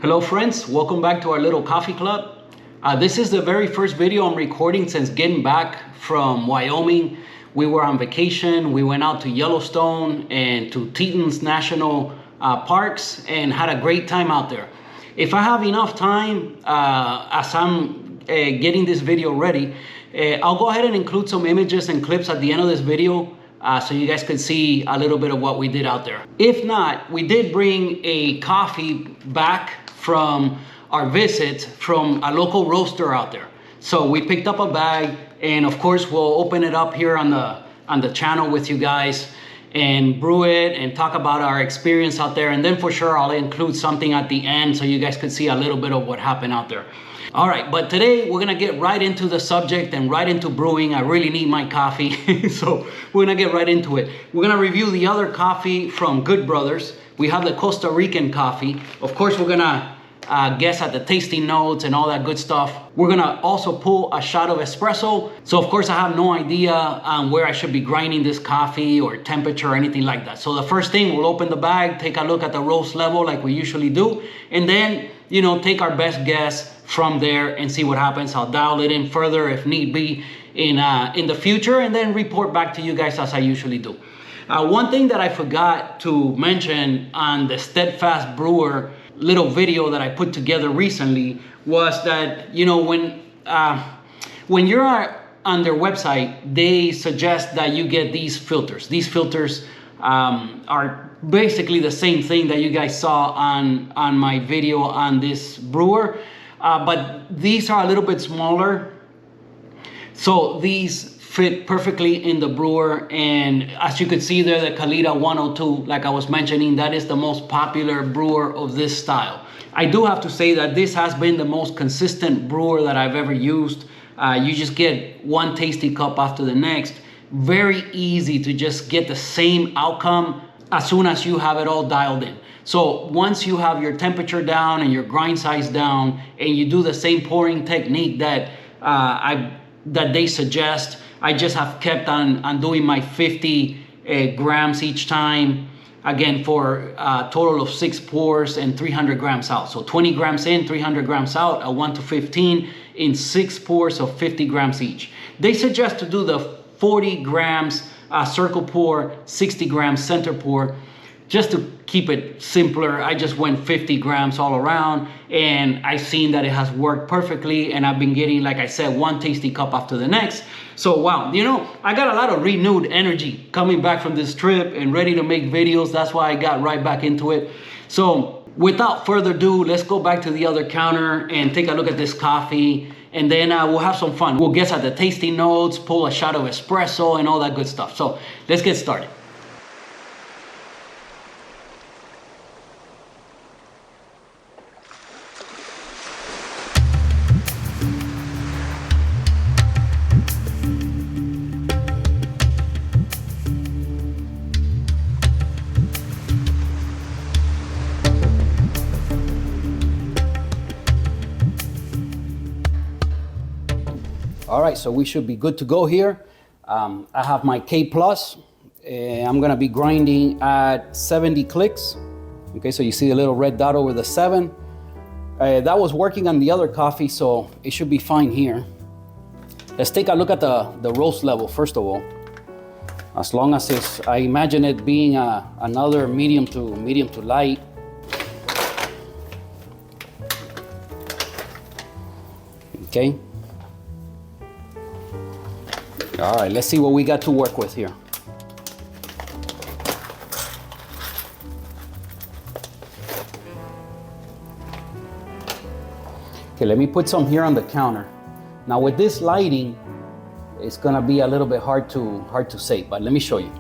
Hello friends, welcome back to our little coffee club. This is the very first video I'm recording since getting back from Wyoming. We were on vacation. We went out to Yellowstone and to Tetons National Parks and had a great time out there. If I have enough time, as I'm getting this video ready, I'll go ahead and include some images and clips at the end of this video so you guys could see a little bit of what we did out there. If not, we did bring a coffee back from our visit from a local roaster out there. So we picked up a bag, and of course we'll open it up here on the channel with you guys and brew it and talk about our experience out there. And then for sure I'll include something at the end so you guys could see a little bit of what happened out there. All right, but today we're gonna get right into the subject and right into brewing. I really need my coffee, so we're gonna get right into it. We're gonna review the other coffee from Good Brothers. We have the Costa Rican coffee. Of course, we're gonna guess at the tasting notes and all that good stuff. We're gonna also pull a shot of espresso. So of course I have no idea where I should be grinding this coffee or temperature or anything like that. So the first thing, we'll open the bag, take a look at the roast level like we usually do, and then, you know, take our best guess from there and see what happens. I'll dial it in further if need be in the future, and then report back to you guys as I usually do. One thing that I forgot to mention on the Steadfast Brewer little video that I put together recently was that, you know, when you're on their website, they suggest that you get these filters. These filters are basically the same thing that you guys saw on my video on this brewer, but these are a little bit smaller. So these fit perfectly in the brewer, and as you could see there, the Kalita 102, like I was mentioning, that is the most popular brewer of this style. I do have to say that this has been the most consistent brewer that I've ever used. You just get one tasty cup after the next. Very easy to just get the same outcome as soon as you have it all dialed in. So once you have your temperature down and your grind size down, and you do the same pouring technique that they suggest, I just have kept on doing my 50 grams each time, again for a total of 6 pours and 300 grams out. So 20 grams in, 300 grams out, a 1 to 15 in 6 pours of 50 grams each. They suggest to do the 40 grams circle pour, 60 grams center pour. Just to keep it simpler, I just went 50 grams all around, and I've seen that it has worked perfectly, and I've been getting, like I said, one tasty cup after the next. So wow, you know, I got a lot of renewed energy coming back from this trip and ready to make videos. That's why I got right back into it. So without further ado, let's go back to the other counter and take a look at this coffee, and then we'll have some fun. We'll guess at the tasting notes, pull a shot of espresso and all that good stuff. So let's get started. All right, so we should be good to go here. I have my K plus. I'm gonna be grinding at 70 clicks. Okay, so you see the little red dot over the 7. That was working on the other coffee, so it should be fine here. Let's take a look at the roast level first of all. As long as it's, I imagine it being another medium to light. Okay. All right, let's see what we got to work with here. Okay, let me put some here on the counter. Now with this lighting, it's gonna be a little bit hard to say, but let me show you.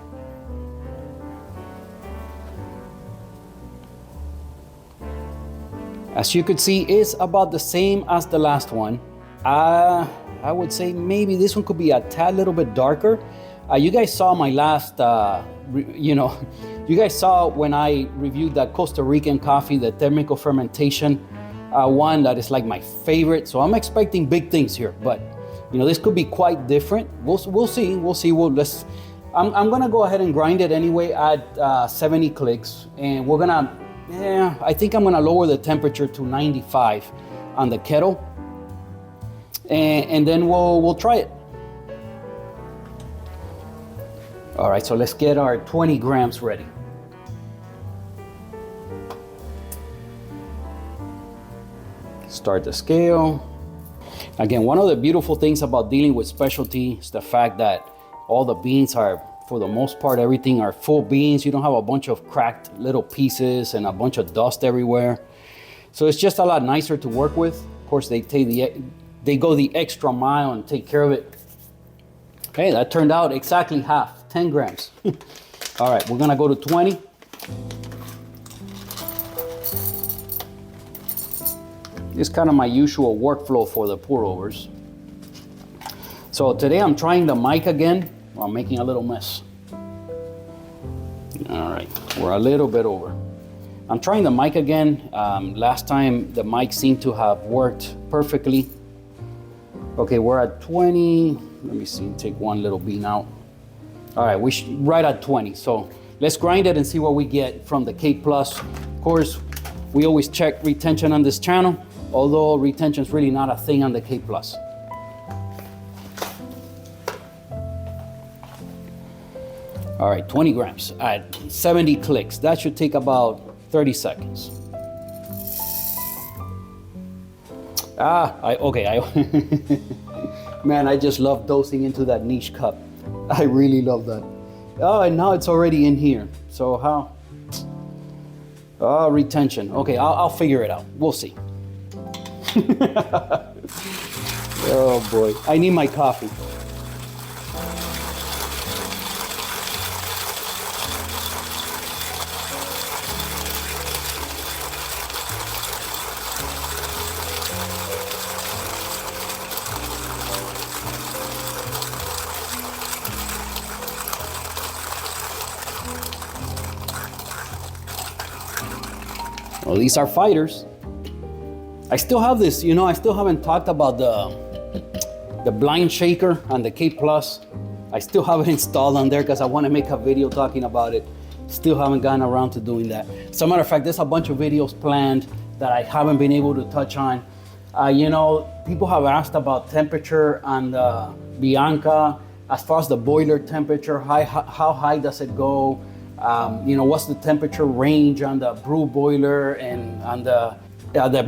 As you could see, it's about the same as the last one. I would say maybe this one could be a tad little bit darker. You guys saw my last, you guys saw when I reviewed that Costa Rican coffee, the thermical fermentation one that is like my favorite. So I'm expecting big things here, but you know, this could be quite different. We'll see. I'm gonna go ahead and grind it anyway at 70 clicks, and we're gonna Yeah, I think I'm gonna lower the temperature to 95 on the kettle, and then we'll try it. All right, so let's get our 20 grams ready. Start the scale. Again, one of the beautiful things about dealing with specialty is the fact that all the beans are, for the most part, everything are full beans. You don't have a bunch of cracked little pieces and a bunch of dust everywhere. So it's just a lot nicer to work with. Of course, they go the extra mile and take care of it. Okay, that turned out exactly half, 10 grams. All right, we're gonna go to 20. It's kind of my usual workflow for the pour overs. So today I'm trying the mic again. Well, I'm making a little mess. All right, we're a little bit over. I'm trying the mic again. Last time the mic seemed to have worked perfectly. Okay, we're at 20. Let me see, take one little bean out. All right, right at 20. So let's grind it and see what we get from the K+. Of course, we always check retention on this channel, although retention is really not a thing on the K+. All right, 20 grams at 70 clicks. That should take about 30 seconds. Man, I just love dosing into that niche cup. I really love that. Oh, and now it's already in here. So how? Oh, retention. Okay, I'll figure it out. We'll see. Oh boy, I need my coffee. Well, these are fighters. I still have this, I still haven't talked about the blind shaker on the K+. I still have it installed on there because I want to make a video talking about it. Still haven't gotten around to doing that. As a matter of fact, there's a bunch of videos planned that I haven't been able to touch on. People have asked about temperature on the Bianca, as far as the boiler temperature, how high does it go? What's the temperature range on the brew boiler and on the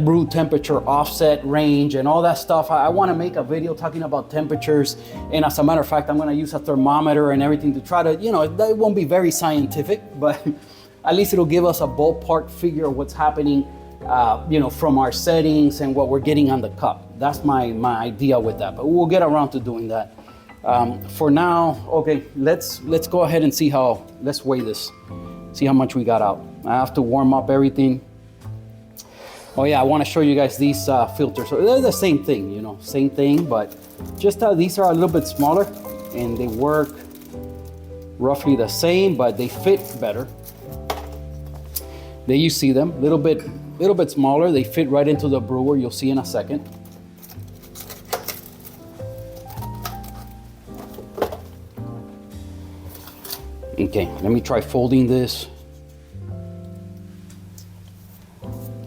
brew temperature offset range and all that stuff. I want to make a video talking about temperatures, and as a matter of fact, I'm going to use a thermometer and everything to try to, it won't be very scientific, but at least it'll give us a ballpark figure of what's happening, from our settings and what we're getting on the cup. That's my idea with that, but we'll get around to doing that. For now, okay, let's go ahead and let's weigh this, see how much we got out. I have to warm up everything. Oh yeah, I want to show you guys these filters. So they're the same thing, same thing, but just these are a little bit smaller and they work roughly the same, but they fit better. There you see them, little bit smaller. They fit right into the brewer. You'll see in a second. Okay, let me try folding this.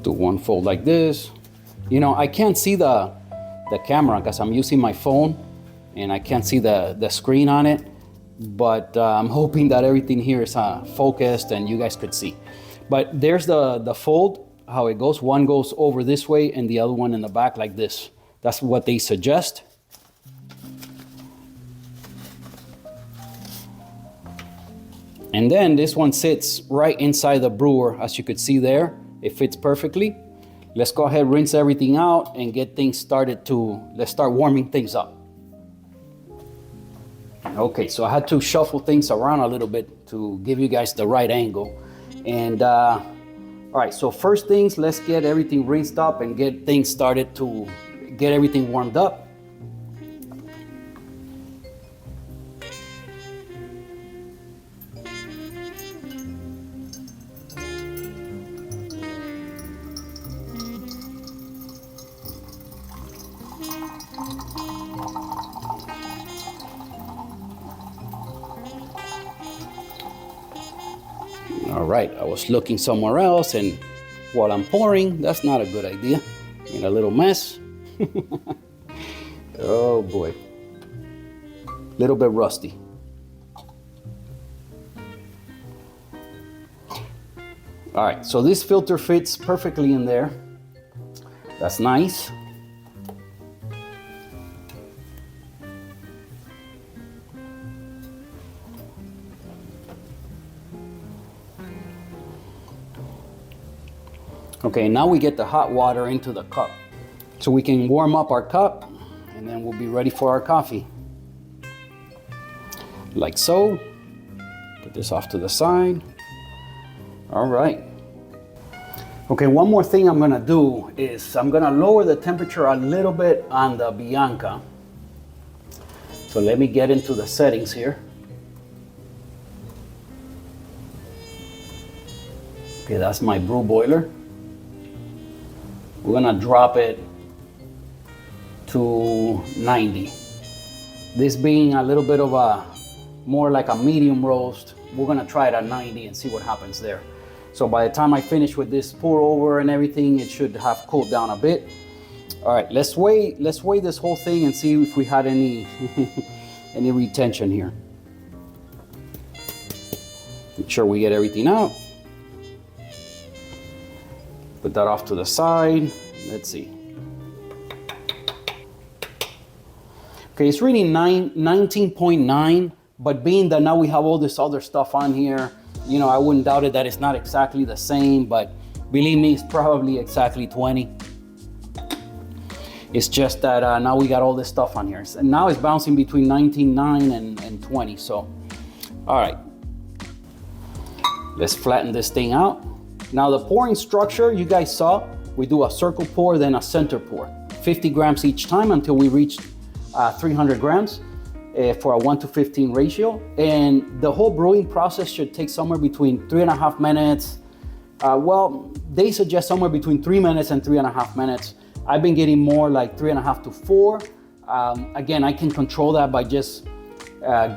Do one fold like this. I can't see the camera because I'm using my phone and I can't see the screen on it, but I'm hoping that everything here is focused and you guys could see. But there's the fold, how it goes. One goes over this way and the other one in the back like this. That's what they suggest. And then this one sits right inside the brewer, as you could see there. It fits perfectly. Let's go ahead, rinse everything out and get things started let's start warming things up. Okay, so I had to shuffle things around a little bit to give you guys the right angle. And all right, so first things, let's get everything rinsed up and get things started to get everything warmed up. All All right, I was looking somewhere else, and while I'm pouring, that's not a good idea. Made a little mess. Oh boy. Little bit rusty. All right, so this filter fits perfectly in there. That's nice. Okay, now we get the hot water into the cup. So we can warm up our cup, and then we'll be ready for our coffee. Like so. Put this off to the side. All right. Okay, one more thing I'm gonna do is I'm gonna lower the temperature a little bit on the Bianca. So let me get into the settings here. Okay, that's my brew boiler. We're gonna drop it to 90. This being a little bit of a, more like a medium roast, we're gonna try it at 90 and see what happens there. So by the time I finish with this pour over and everything, it should have cooled down a bit. All right, let's weigh this whole thing and see if we had any, any retention here. Make sure we get everything out. Put that off to the side. Let's see. Okay, it's reading 19.9, but being that now we have all this other stuff on here, you know, I wouldn't doubt it that it's not exactly the same, but believe me, it's probably exactly 20. It's just that now we got all this stuff on here. And now it's bouncing between 19.9 and 20, so. All right, let's flatten this thing out. Now the pouring structure, you guys saw, we do a circle pour, then a center pour. 50 grams each time until we reach 300 grams for a 1:15 ratio. And the whole brewing process should take somewhere between 3.5 minutes. Well, they suggest somewhere between 3 minutes and 3.5 minutes. I've been getting more like 3.5 to 4. Again, I can control that by just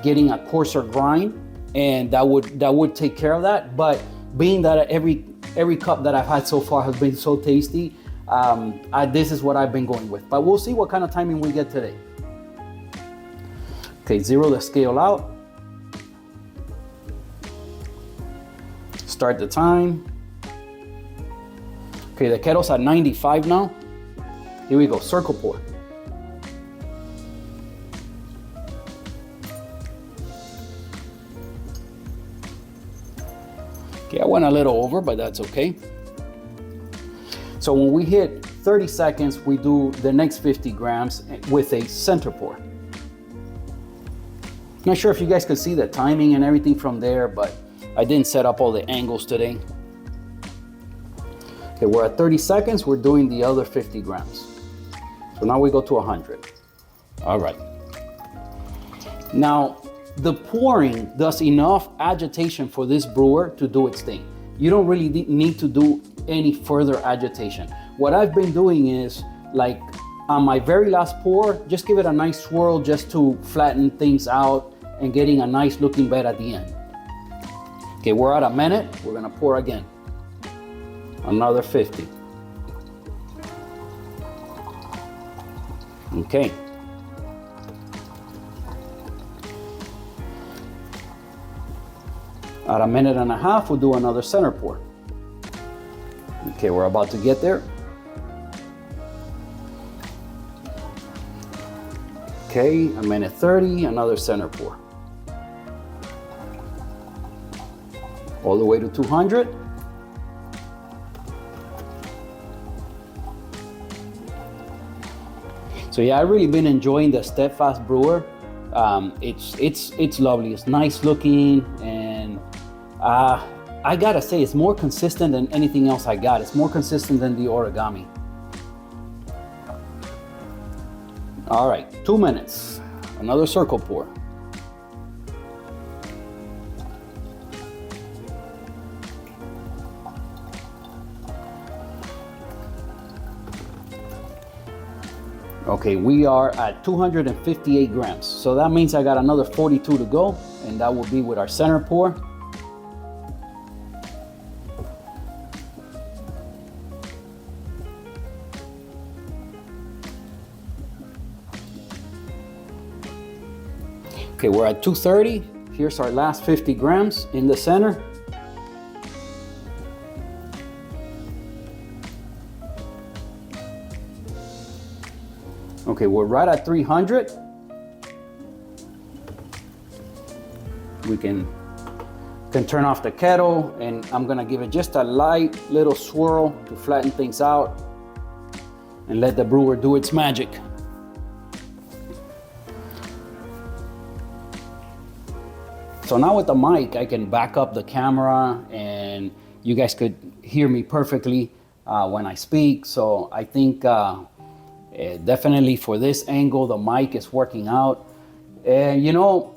getting a coarser grind, and that would take care of that. But being that every cup that I've had so far has been so tasty, this is what I've been going with. But we'll see what kind of timing we get today. Okay, zero the scale out. Start the time. Okay, the kettle's at 95 now. Here we go, circle pour. Okay, I went a little over, but that's okay. So when we hit 30 seconds, we do the next 50 grams with a center pour. Not sure if you guys could see the timing and everything from there, but I didn't set up all the angles today. Okay, we're at 30 seconds, we're doing the other 50 grams. So now we go to 100. All right. Now, the pouring does enough agitation for this brewer to do its thing. You don't really need to do any further agitation. What I've been doing is, like on my very last pour, just give it a nice swirl just to flatten things out and getting a nice looking bed at the end. Okay, we're at a minute, we're gonna pour again. Another 50. Okay. At a minute and a half, we'll do another center pour. Okay, we're about to get there. Okay, a minute 30, another center pour. All the way to 200. So yeah, I've really been enjoying the Steadfast Brewer. It's lovely, it's nice looking, and I gotta say, it's more consistent than anything else I got. It's more consistent than the origami. All right, 2 minutes, another circle pour. Okay, we are at 258 grams. So that means I got another 42 to go, and that will be with our center pour. Okay, we're at 230. Here's our last 50 grams in the center. Okay, we're right at 300. We can turn off the kettle, and I'm gonna give it just a light little swirl to flatten things out and let the brewer do its magic. So now with the mic, I can back up the camera and you guys could hear me perfectly when I speak. So I think definitely for this angle, the mic is working out. And you know,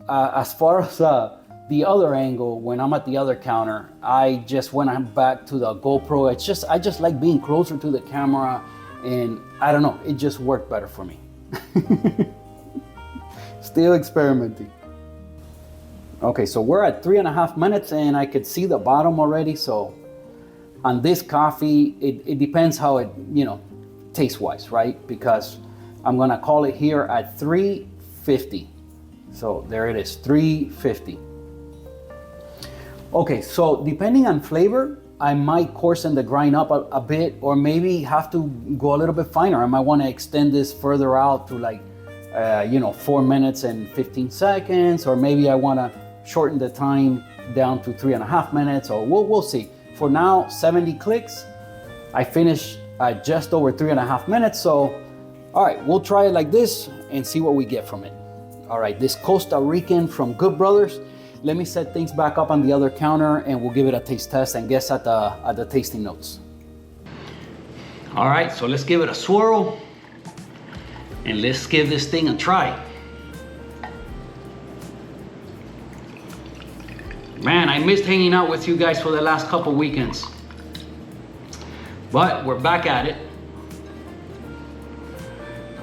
as far as the other angle, when I'm at the other counter, when I'm back to the GoPro, I just like being closer to the camera, and I don't know, it just worked better for me. Still experimenting. Okay, so we're at 3.5 minutes and I could see the bottom already. So on this coffee, it depends how it, taste wise, right? Because I'm gonna call it here at 350. So there it is, 350. Okay, so depending on flavor, I might coarsen the grind up a bit, or maybe have to go a little bit finer. I might want to extend this further out to like, 4 minutes and 15 seconds, or maybe I want to shorten the time down to 3.5 minutes, or we'll see. For now, 70 clicks. I finished at just over 3.5 minutes. So, all right, we'll try it like this and see what we get from it. All right, this Costa Rican from Good Brothers. Let me set things back up on the other counter and we'll give it a taste test and guess at the tasting notes. All right, so let's give it a swirl and let's give this thing a try. Man, I missed hanging out with you guys for the last couple weekends, but we're back at it.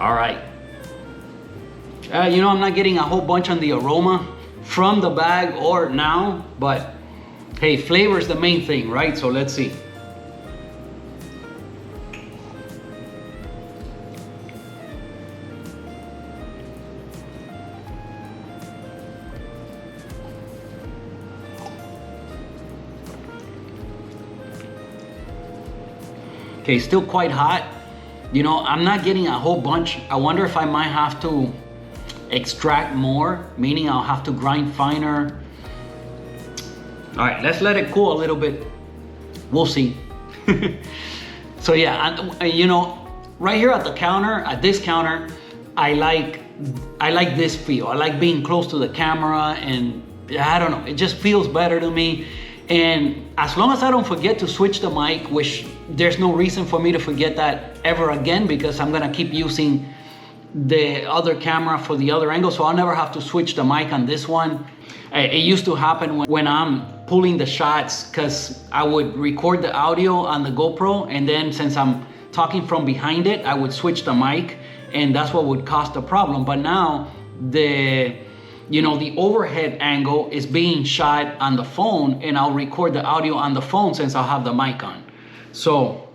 All right. I'm not getting a whole bunch on the aroma from the bag or now, but hey, flavor is the main thing, right? So let's see. Okay, still quite hot. I'm not getting a whole bunch. I wonder if I might have to extract more, meaning I'll have to grind finer. All right, let's let it cool a little bit. We'll see. So yeah, right here at the counter, at this counter, I like this feel. I like being close to the camera, and I don't know, it just feels better to me. And as long as I don't forget to switch the mic, which there's no reason for me to forget that ever again, because I'm gonna keep using the other camera for the other angle, so I'll never have to switch the mic on this one. It used to happen when I'm pulling the shots, because I would record the audio on the GoPro, and then since I'm talking from behind it, I would switch the mic, and that's what would cause the problem. But now the overhead angle is being shot on the phone, and I'll record the audio on the phone since I'll have the mic on. So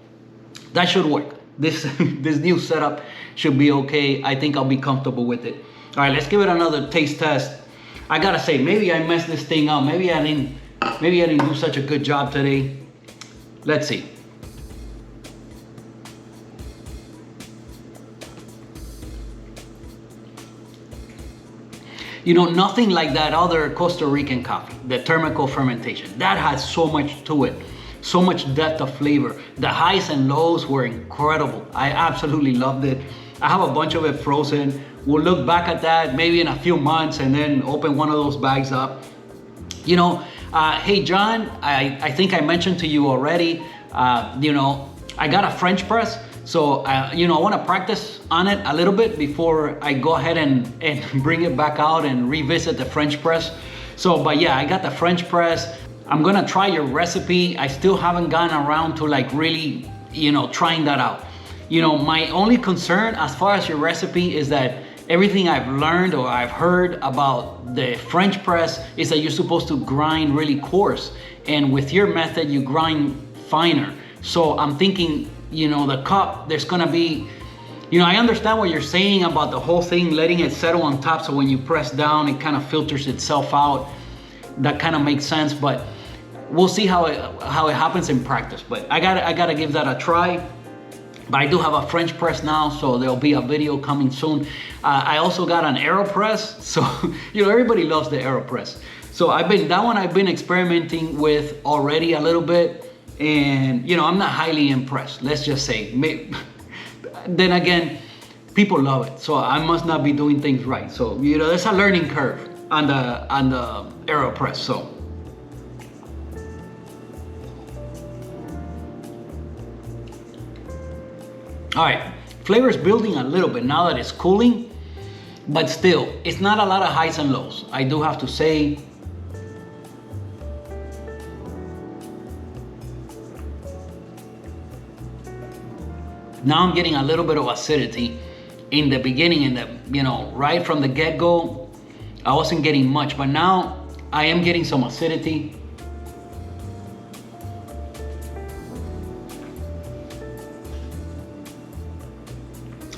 that should work. This new setup should be okay. I think I'll be comfortable with it. All right, let's give it another taste test. I gotta say, maybe I messed this thing up. Maybe I didn't do such a good job today. Let's see. Nothing like that other Costa Rican coffee, the thermical fermentation. That has so much to it, so much depth of flavor. The highs and lows were incredible. I absolutely loved it. I have a bunch of it frozen. We'll look back at that maybe in a few months and then open one of those bags up. Hey John, I think I mentioned to you already, I got a French press. So, I want to practice on it a little bit before I go ahead and bring it back out and revisit the French press. So, but yeah, I got the French press. I'm going to try your recipe. I still haven't gotten around to really, trying that out. My only concern as far as your recipe is that everything I've learned or I've heard about the French press is that you're supposed to grind really coarse. And with your method, you grind finer. So I'm thinking, the cup, there's gonna be You know, I understand what you're saying about the whole thing, letting it settle on top, so when you press down, it kind of filters itself out. That kind of makes sense, but we'll see how it happens in practice. But I gotta give that a try. But I do have a French press now, so there'll be a video coming soon. I also got an AeroPress, so you know, everybody loves the AeroPress. So I've been experimenting with already a little bit, and you know, I'm not highly impressed. Let's just say. Then again, people love it, so I must not be doing things right. So you know, there's a learning curve on the AeroPress. So. All right, flavor is building a little bit now that it's cooling, but still, it's not a lot of highs and lows. I do have to say. Now I'm getting a little bit of acidity in the beginning, you know, right from the get-go, I wasn't getting much, but now I am getting some acidity.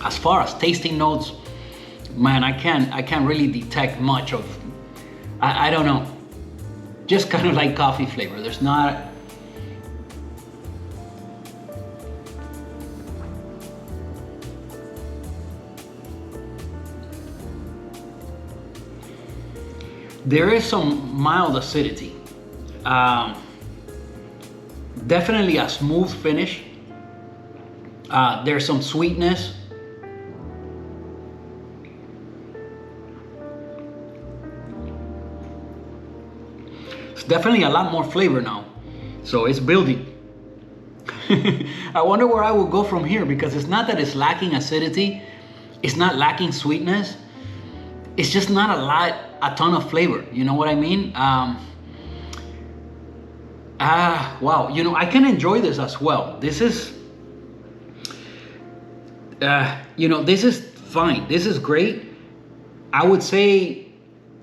As far as tasting notes, man, I can't really detect much of, I don't know, just kind of like coffee flavor. There's not, there is some mild acidity. Definitely a smooth finish. There's some sweetness. It's definitely a lot more flavor now. So it's building. I wonder where I will go from here, because it's not that it's lacking acidity. It's not lacking sweetness. It's just not a ton of flavor. You know what I mean? Wow. You know, I can enjoy this as well. This is, you know, this is fine. This is great. I would say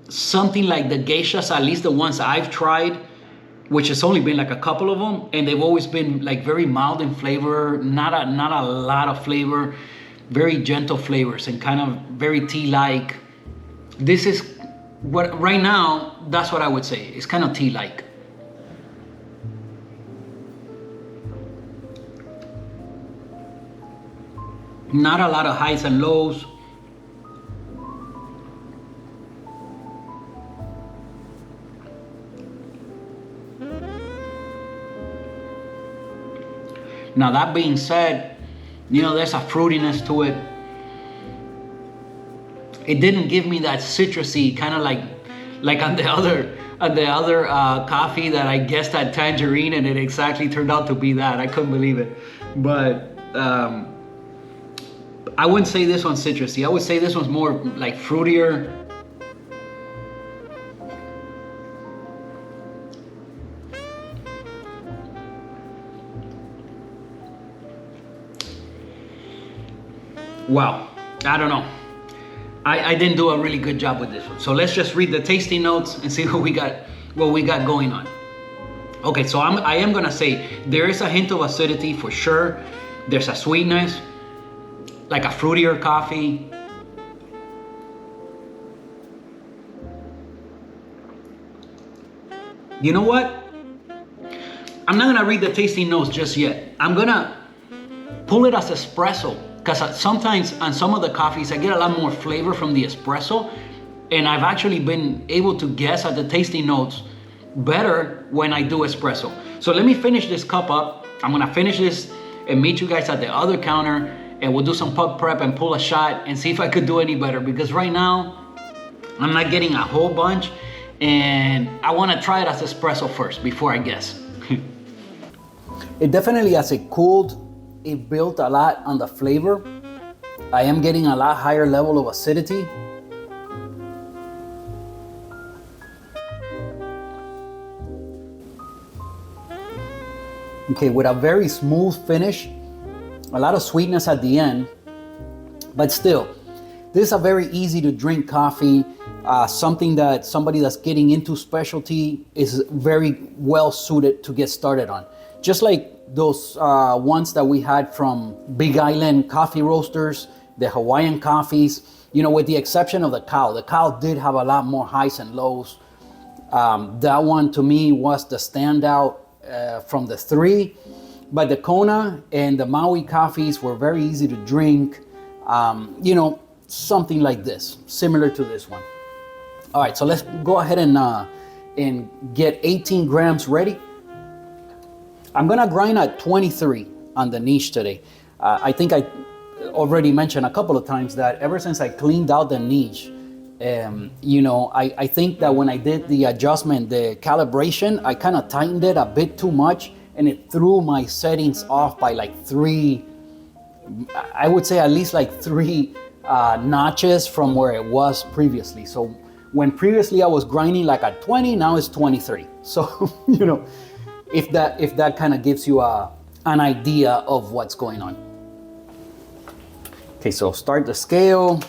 something like the geishas, at least the ones I've tried, which has only been like a couple of them, and they've always been like very mild in flavor, not a lot of flavor, very gentle flavors, and kind of very tea-like. This is what, right now, that's what I would say. It's kind of tea-like. Not a lot of highs and lows. Now that being said, you know, there's a fruitiness to it. It didn't give me that citrusy kind of like on the other coffee that I guessed had tangerine, and it exactly turned out to be that. I couldn't believe it. But I wouldn't say this one's citrusy. I would say this one's more like fruitier. Wow, I don't know. I didn't do a really good job with this one. So let's just read the tasting notes and see what we got going on. Okay, so I am gonna say there is a hint of acidity for sure. There's a sweetness, like a fruitier coffee. You know what? I'm not gonna read the tasting notes just yet. I'm gonna pull it as espresso, because sometimes on some of the coffees I get a lot more flavor from the espresso, and I've actually been able to guess at the tasting notes better when I do espresso. So let me finish this cup up. I'm gonna finish this and meet you guys at the other counter, and we'll do some pub prep and pull a shot and see if I could do any better, because right now I'm not getting a whole bunch, and I want to try it as espresso first before I guess. It definitely, as it cooled, it built a lot on the flavor. I am getting a lot higher level of acidity. Okay, with a very smooth finish, a lot of sweetness at the end, but still, this is a very easy to drink coffee, something that somebody that's getting into specialty is very well suited to get started on. just like those ones that we had from Big Island coffee roasters, the Hawaiian coffees, you know, with the exception of the cow. The cow did have a lot more highs and lows. That one to me was the standout from the three. But the Kona and the Maui coffees were very easy to drink. You know, something like this, similar to this one. All right, so let's go ahead and get 18 grams ready. I'm gonna grind at 23 on the niche today. I think I already mentioned a couple of times that ever since I cleaned out the niche, you know, I think that when I did the adjustment, the calibration, I kind of tightened it a bit too much, and it threw my settings off by like 3, I would say at least like 3 notches from where it was previously. So when previously I was grinding like at 20, now it's 23. So, you know, if that kind of gives you an idea of what's going on. Okay, so start the scale.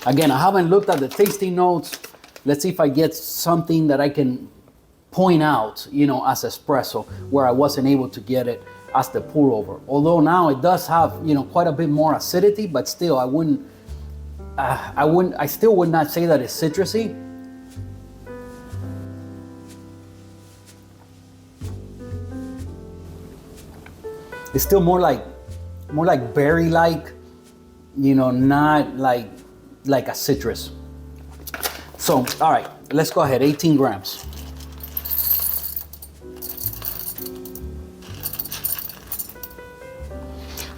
Again, I haven't looked at the tasting notes. Let's see if I get something that I can point out, you know, as espresso, where I wasn't able to get it as the pour over. Although now it does have, you know, quite a bit more acidity, but still I still would not say that it's citrusy. It's still more like berry-like, you know, not like a citrus. So, all right, let's go ahead, 18 grams.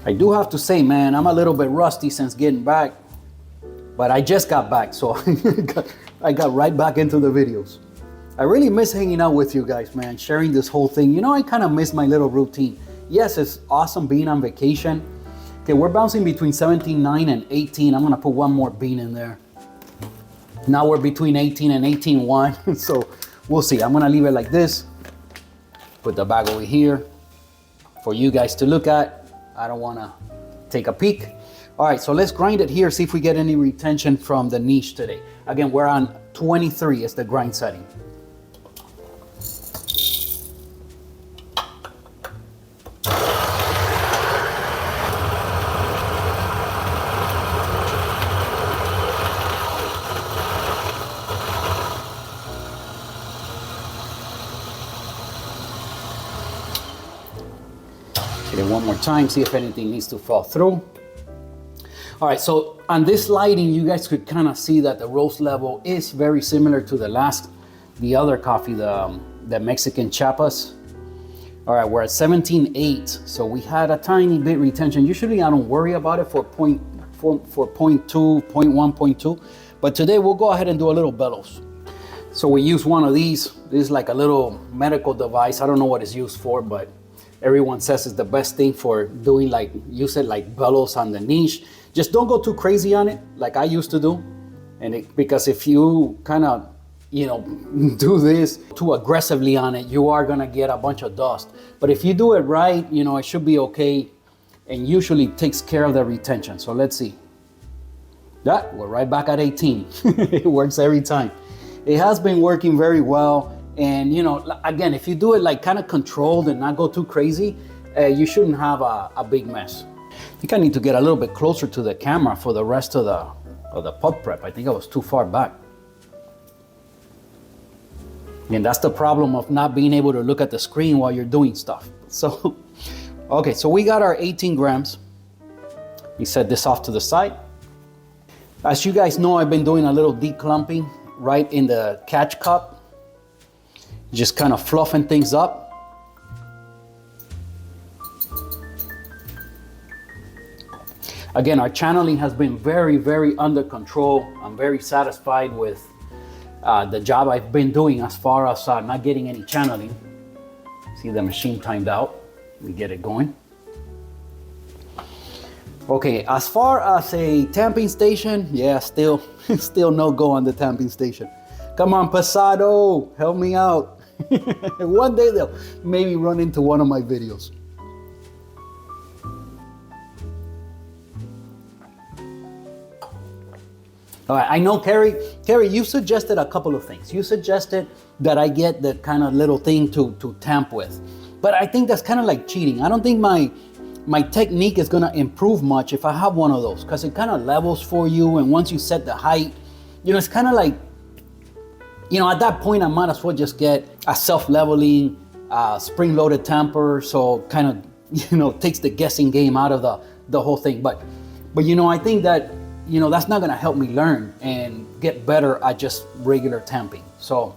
I do have to say, man, I'm a little bit rusty since getting back, but I just got back, so I got right back into the videos. I really miss hanging out with you guys, man, sharing this whole thing. You know, I kind of miss my little routine. Yes, it's awesome being on vacation. Okay, we're bouncing between 17.9 and 18. I'm gonna put one more bean in there. Now we're between 18 and 18.1, so we'll see. I'm gonna leave it like this. Put the bag over here for you guys to look at. I don't wanna take a peek. All right, so let's grind it here, see if we get any retention from the niche today. Again, we're on 23 is the grind setting. Hit it one more time, see if anything needs to fall through. All right, so on this lighting, you guys could kind of see that the roast level is very similar to the other coffee, the Mexican Chiapas. All right, we're at 17.8, so we had a tiny bit retention. Usually I don't worry about it for 0.2, 0.1, 0.2, but today we'll go ahead and do a little bellows. So we use one of these. This is like a little medical device. I don't know what it's used for, but everyone says it's the best thing for doing, like, use it like bellows on the niche. Just don't go too crazy on it like I used to do. Because if you kind of, you know, do this too aggressively on it, you are gonna get a bunch of dust. But if you do it right, you know, it should be okay, and usually takes care of the retention. So let's see. That, we're right back at 18. It works every time. It has been working very well. And, you know, again, if you do it like kind of controlled and not go too crazy, you shouldn't have a big mess. I think I need to get a little bit closer to the camera for the rest of the pub prep. I think I was too far back. And that's the problem of not being able to look at the screen while you're doing stuff. So, okay, so we got our 18 grams. We set this off to the side. As you guys know, I've been doing a little declumping right in the catch cup. Just kind of fluffing things up. Again, our channeling has been very, very under control. I'm very satisfied with the job I've been doing as far as not getting any channeling. See, the machine timed out. We get it going. Okay, as far as a tamping station, yeah, still no go on the tamping station. Come on, Pasado, help me out. One day they'll maybe run into one of my videos. All right, I know, Carrie, you suggested a couple of things. You suggested that I get the kind of little thing to tamp with. But I think that's kind of like cheating. I don't think my technique is gonna improve much if I have one of those, because it kind of levels for you, and once you set the height, you know, it's kind of like, you know, at that point I might as well just get a self-leveling spring-loaded tamper, so kind of, you know, takes the guessing game out of the whole thing. But you know, I think that, you know, that's not gonna help me learn and get better at just regular tamping. So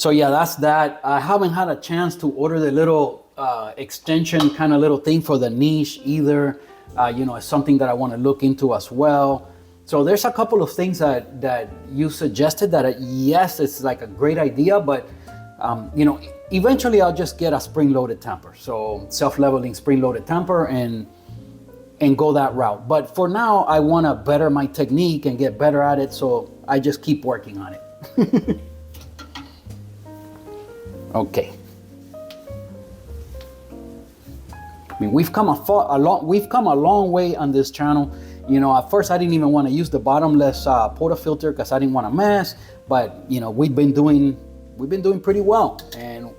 yeah, that's that. I haven't had a chance to order the little extension kind of little thing for the niche either. You know, it's something that I want to look into as well. So there's a couple of things that you suggested that yes, it's like a great idea, but you know, eventually I'll just get a spring-loaded tamper. So self-leveling spring-loaded tamper and go that route. But for now, I want to better my technique and get better at it, so I just keep working on it. Okay. I mean, we've come a long way on this channel. You know, at first I didn't even want to use the bottomless portafilter because I didn't want to mess. But you know, we've been doing pretty well, and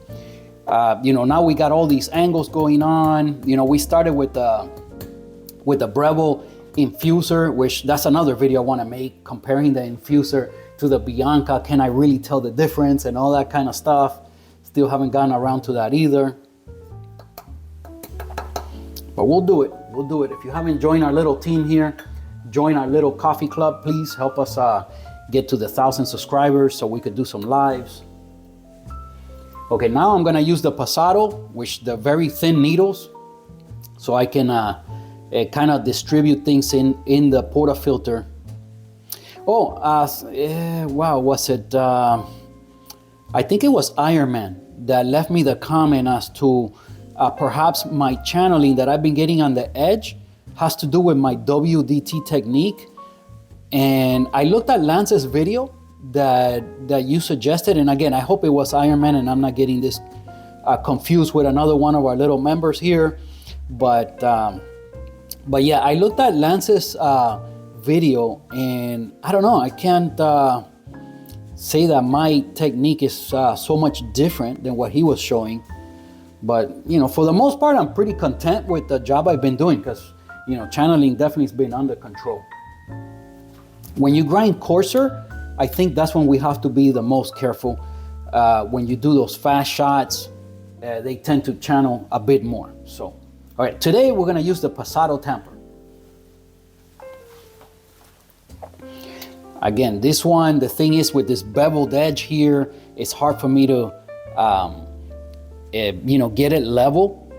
you know, now we got all these angles going on. You know, we started with the Breville infuser, which that's another video I want to make, comparing the infuser to the Bianca. Can I really tell the difference and all that kind of stuff? Still haven't gotten around to that either. But we'll do it. We'll do it. If you haven't joined our little team here, join our little coffee club. Please help us get to the 1,000 subscribers so we could do some lives. Okay, now I'm gonna use the Pasado, which the very thin needles, so I can kind of distribute things in the portafilter. Oh, wow, was it? I think it was Ironman that left me the comment as to perhaps my channeling that I've been getting on the edge has to do with my WDT technique. And I looked at Lance's video that you suggested, and again, I hope it was Ironman and I'm not getting this confused with another one of our little members here. But yeah, I looked at Lance's video, and I don't know, I can't say that my technique is so much different than what he was showing. But you know, for the most part, I'm pretty content with the job I've been doing, because you know, channeling definitely has been under control. When you grind coarser, I think that's when we have to be the most careful. When you do those fast shots, they tend to channel a bit more. So, all right, today we're gonna use the Pasado tamper. Again, this one, the thing is with this beveled edge here, it's hard for me to, you know, get it level.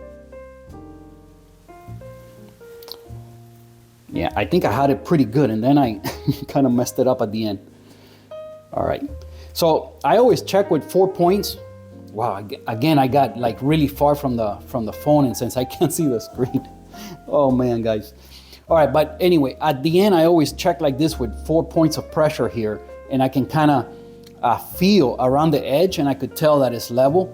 Yeah, I think I had it pretty good, and then I kind of messed it up at the end. All right, so I always check with 4 points. Wow, again, I got like really far from the phone, and since I can't see the screen, oh man, guys. All right, but anyway, at the end, I always check like this with 4 points of pressure here, and I can kind of feel around the edge, and I could tell that it's level.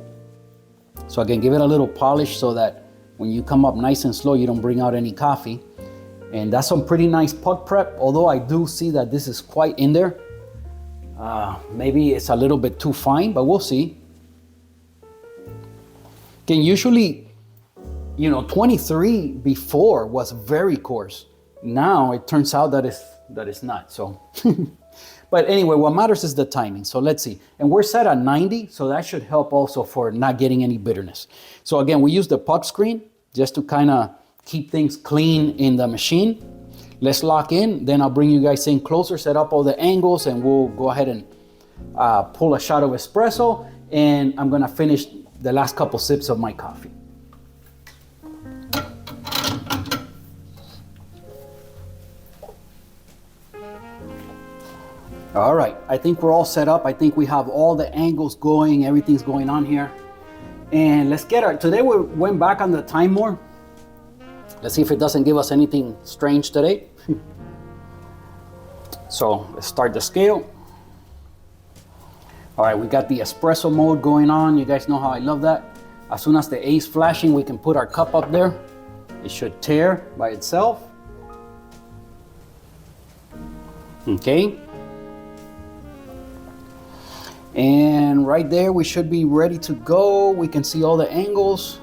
So I can give it a little polish so that when you come up nice and slow, you don't bring out any coffee. And that's some pretty nice puck prep, although I do see that this is quite in there. Maybe it's a little bit too fine, but we'll see. Again, usually, you know, 23 before was very coarse. Now it turns out that it's not. So, but anyway, what matters is the timing. So let's see. And we're set at 90, so that should help also for not getting any bitterness. So again, we use the puck screen just to kind of keep things clean in the machine. Let's lock in, then I'll bring you guys in closer, set up all the angles, and we'll go ahead and pull a shot of espresso, and I'm gonna finish the last couple sips of my coffee. All right, I think we're all set up. I think we have all the angles going, everything's going on here. And let's get today we went back on the time more. Let's see if it doesn't give us anything strange today. So let's start the scale. All right, we got the espresso mode going on. You guys know how I love that. As soon as the A is flashing, we can put our cup up there. It should tear by itself. Okay. And right there, we should be ready to go. We can see all the angles.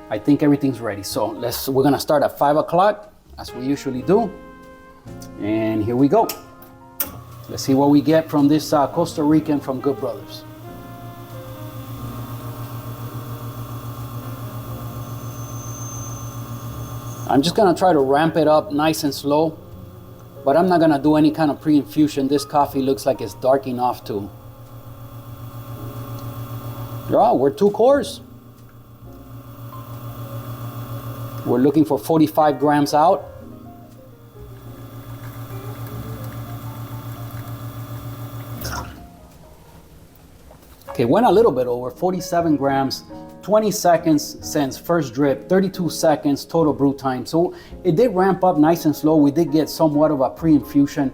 I think everything's ready. So we're gonna start at 5 o'clock, as we usually do. And here we go. Let's see what we get from this Costa Rican from Good Brothers. I'm just gonna try to ramp it up nice and slow, but I'm not gonna do any kind of pre-infusion. This coffee looks like it's dark enough to. Oh, we're 2 cores. We're looking for 45 grams out. Okay, went a little bit over, 47 grams, 20 seconds since first drip, 32 seconds total brew time. So it did ramp up nice and slow. We did get somewhat of a pre-infusion.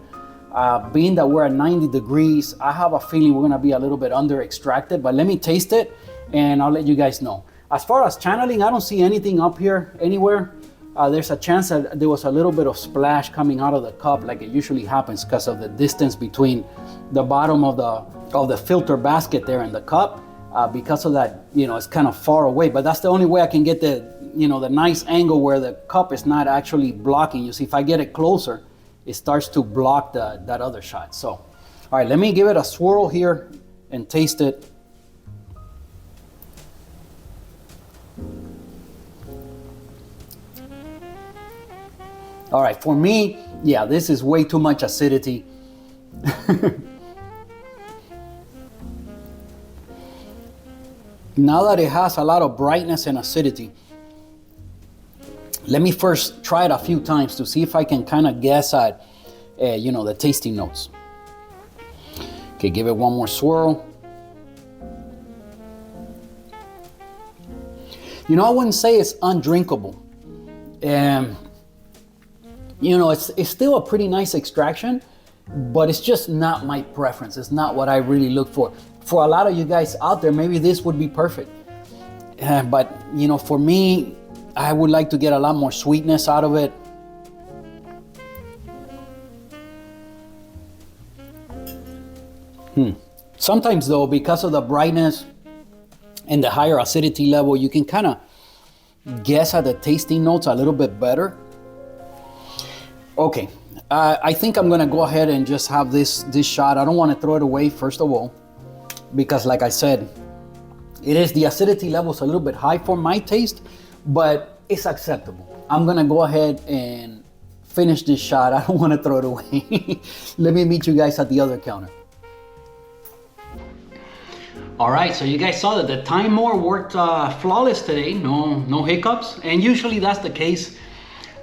Being that we're at 90 degrees, I have a feeling we're gonna be a little bit under extracted, but let me taste it and I'll let you guys know. As far as channeling, I don't see anything up here anywhere. There's a chance that there was a little bit of splash coming out of the cup like it usually happens because of the distance between the bottom of the filter basket there and the cup. Because of that, it's kind of far away, but that's the only way I can get the nice angle where the cup is not actually blocking. You see, if I get it closer, it starts to block that other shot. So, all right, let me give it a swirl here and taste it. All right, for me, yeah, this is way too much acidity. Now that it has a lot of brightness and acidity, let me first try it a few times to see if I can kind of guess at, the tasting notes. Okay, give it one more swirl. I wouldn't say it's undrinkable. It's still a pretty nice extraction, but it's just not my preference. It's not what I really look for. For a lot of you guys out there, maybe this would be perfect. But, for me, I would like to get a lot more sweetness out of it. Sometimes though, because of the brightness and the higher acidity level, you can kind of guess at the tasting notes a little bit better. Okay, I think I'm gonna go ahead and just have this shot. I don't want to throw it away, first of all, because like I said, the acidity level is a little bit high for my taste, but it's acceptable. I'm gonna go ahead and finish this shot. I don't want to throw it away. Let me meet you guys at the other counter. All right, so you guys saw that the time more worked flawless today. No hiccups, and usually that's the case.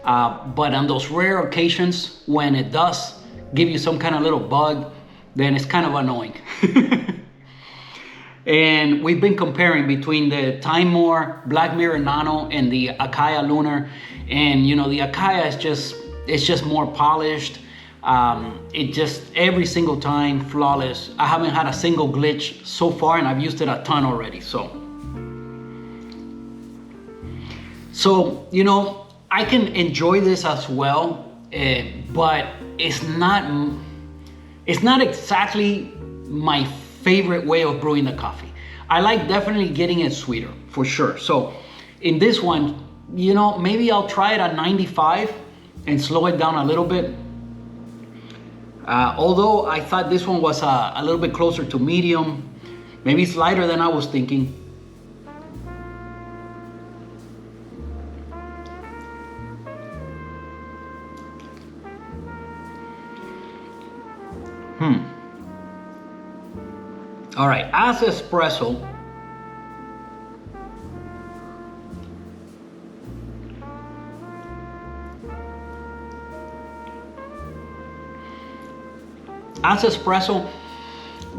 But on those rare occasions when it does give you some kind of little bug, then it's kind of annoying. And we've been comparing between the Time More Black Mirror Nano and the Akaya Lunar, and the Akaya is just more polished. It just every single time flawless. I haven't had a single glitch so far, and I've used it a ton already. So I can enjoy this as well, but it's not exactly my favorite way of brewing the coffee. I like definitely getting it sweeter, for sure. So in this one, maybe I'll try it at 95 and slow it down a little bit. Although I thought this one was a little bit closer to medium, maybe it's lighter than I was thinking. All right, as espresso,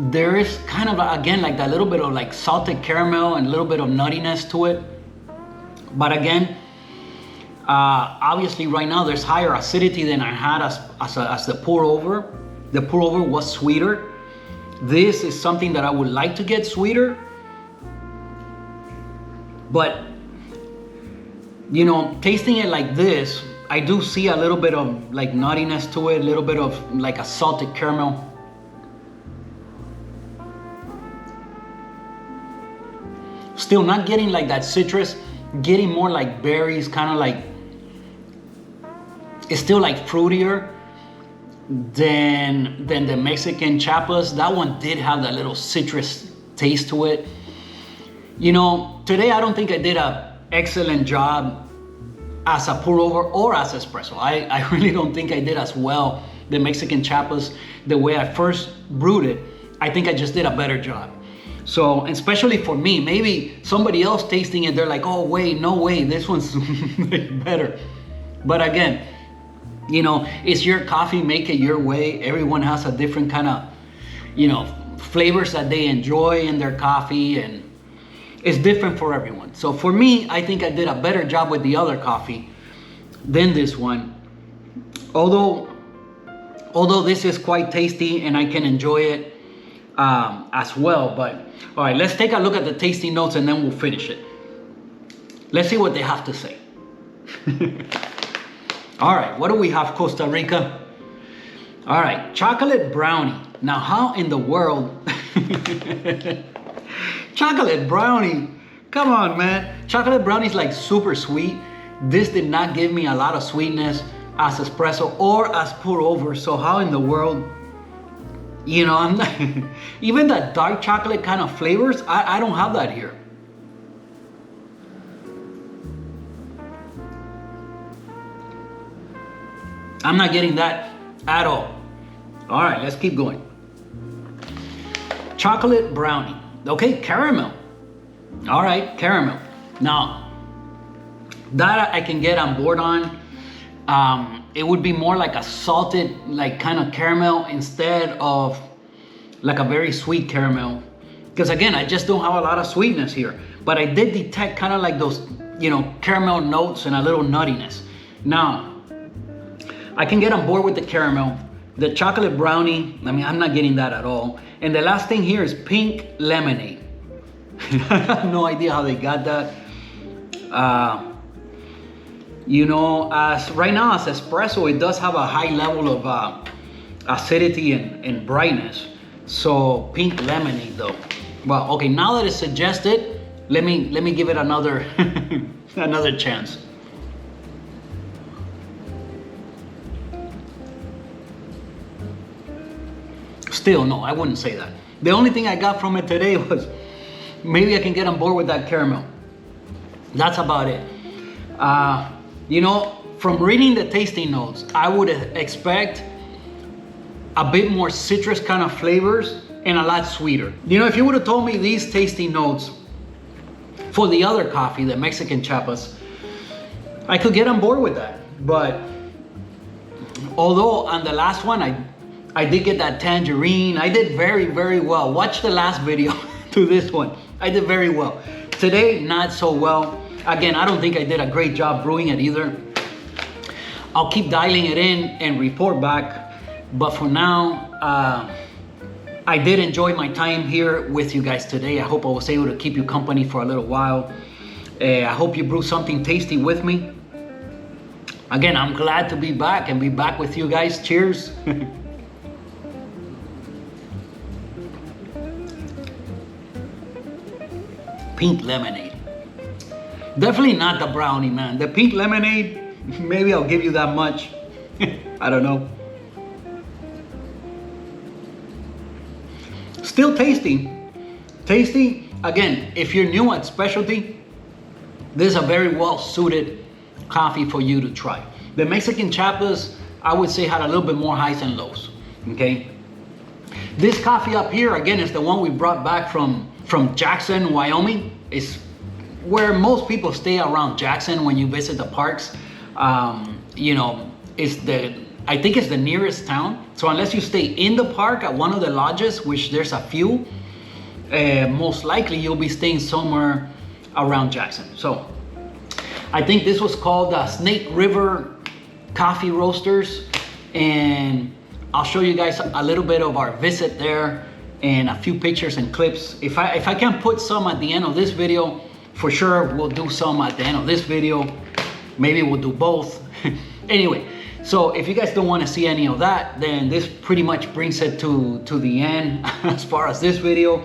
there is kind of, again, like that little bit of like salted caramel and a little bit of nuttiness to it. But again, obviously right now there's higher acidity than I had as the pour over. The pour over was sweeter. This is something that I would like to get sweeter. But, tasting it like this, I do see a little bit of like nuttiness to it, a little bit of like a salted caramel. Still not getting like that citrus, getting more like berries, kind of like, it's still like fruitier than the Mexican chapas. That one did have that little citrus taste to it. You know, today I don't think I did an excellent job as a pour over or as espresso. I really don't think I did as well the Mexican chapas the way I first brewed it. I think I just did a better job. So, especially for me, maybe somebody else tasting it, they're like, oh wait, no way, this one's better. But again, you know, it's your coffee, make it your way. Everyone has a different kind of, you know, flavors that they enjoy in their coffee, and it's different for everyone. So for me, I think I did a better job with the other coffee than this one. Although this is quite tasty and I can enjoy it as well. But all right, let's take a look at the tasting notes and then we'll finish it. Let's see what they have to say. All right, what do we have, Costa Rica? All right, chocolate brownie. Now, how in the world? Chocolate brownie, come on, man. Chocolate brownie is like super sweet. This did not give me a lot of sweetness as espresso or as pour over. So how in the world, you know, I'm not, even that dark chocolate kind of flavors, I don't have that here. I'm not getting that at all. All right, let's keep going. Chocolate brownie. Okay, caramel. All right, caramel. Now, that I can get on board on. It would be more like a salted, like kind of caramel instead of like a very sweet caramel. Because again, I just don't have a lot of sweetness here. But I did detect kind of like those, you know, caramel notes and a little nuttiness. Now, I can get on board with the caramel. The chocolate brownie, I mean, I'm not getting that at all. And the last thing here is pink lemonade. I have no idea how they got that. You know, as right now as espresso, it does have a high level of acidity and brightness. So pink lemonade though. Well, okay, now that it's suggested, let me give it another another chance. Still, no, I wouldn't say that. The only thing I got from it today was maybe I can get on board with that caramel. That's about it. You know, from reading the tasting notes, I would expect a bit more citrus kind of flavors and a lot sweeter. You know, if you would have told me these tasting notes for the other coffee, the Mexican chapas, I could get on board with that. But although on the last one, I did get that tangerine. I did very, very well. Watch the last video to this one. I did very well. Today, not so well. Again, I don't think I did a great job brewing it either. I'll keep dialing it in and report back. But for now, I did enjoy my time here with you guys today. I hope I was able to keep you company for a little while. I hope you brew something tasty with me. Again, I'm glad to be back and be back with you guys. Cheers. Pink lemonade. Definitely not the brownie, man. The pink lemonade, maybe I'll give you that much. I don't know. Still tasty. Tasty. Again, if you're new at specialty, this is a very well suited coffee for you to try. The Mexican chapas, I would say, had a little bit more highs and lows. Okay. This coffee up here, again, is the one we brought back from Jackson, Wyoming. It's where most people stay around Jackson when you visit the parks. You know, I think it's the nearest town. So unless you stay in the park at one of the lodges, which there's a few, most likely you'll be staying somewhere around Jackson. So I think this was called Snake River Coffee Roasters. And I'll show you guys a little bit of our visit there and a few pictures and clips. If I can put some at the end of this video, for sure we'll do some at the end of this video. Maybe we'll do both. Anyway, so if you guys don't want to see any of that, then this pretty much brings it to the end as far as this video.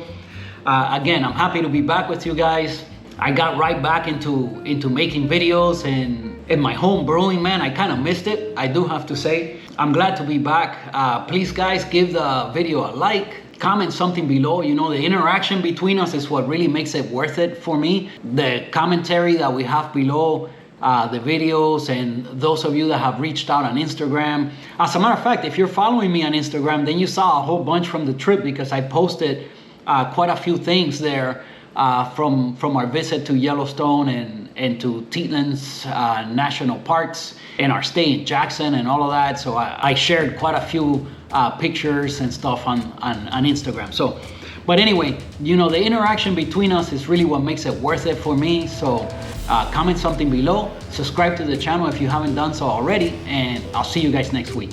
Again, I'm happy to be back with you guys. I got right back into making videos and in my home brewing, man. I kind of missed it, I do have to say. I'm glad to be back. Please guys, give the video a like, comment something below. You know, the interaction between us is what really makes it worth it for me. The commentary that we have below the videos, and those of you that have reached out on Instagram. As a matter of fact, if you're following me on Instagram, then you saw a whole bunch from the trip, because I posted quite a few things there from our visit to Yellowstone and to Teton's National Parks and our stay in Jackson and all of that. So I shared quite a few pictures and stuff on Instagram. So, but anyway, you know, the interaction between us is really what makes it worth it for me. So comment something below, subscribe to the channel if you haven't done so already, and I'll see you guys next week.